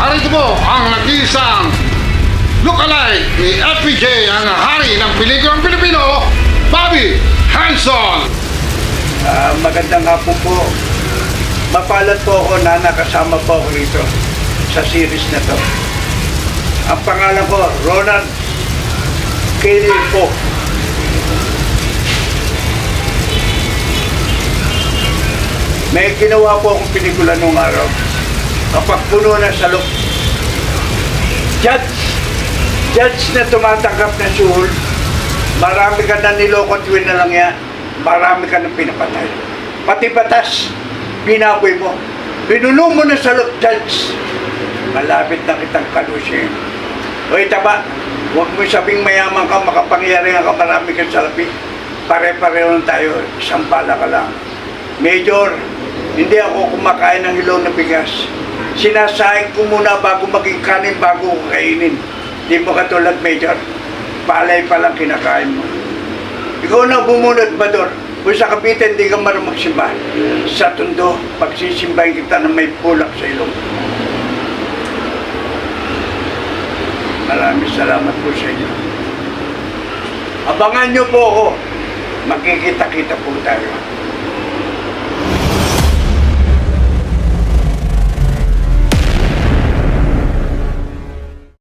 Arito po ang nag-iisang lookalike ni FPJ, ang hari ng pelikulang Pilipino, Bobby Hanson. Magandang hapon po. Mapalad po ako na nakasama po ako rito sa series na to. Ang pangalan ko, Ronald Kelly po. May ginawa po akong pelikula nung araw. Kapag puno na sa loob. Judge na tumatanggap ng suhol, marami ka na nilokot yun na lang yan. Marami ka na pinapatay. Pati batas, binaboy mo. Binulong mo na sa loob, Judge. Malapit na kitang kalusin. Hoy, taba, huwag mo sabing mayaman ka, makapangyarihan ka, marami kang salapi. Pare-pareho lang tayo, isang bala ka lang. Major, hindi ako kumakain ng hilaw na bigas. Sinasahin ko muna bago maging kanin, bago ko kainin. Di mo katulad, Major. Palay pa lang kinakain mo. Ikaw na bumunod, Bador. Kung sa kapitan, hindi ka marunong magsimba. Sa Tondo, pagsisimbahin kita na may pulak sa ilong. Maraming salamat po sa inyo. Abangan nyo po ako. Magkikita-kita po tayo.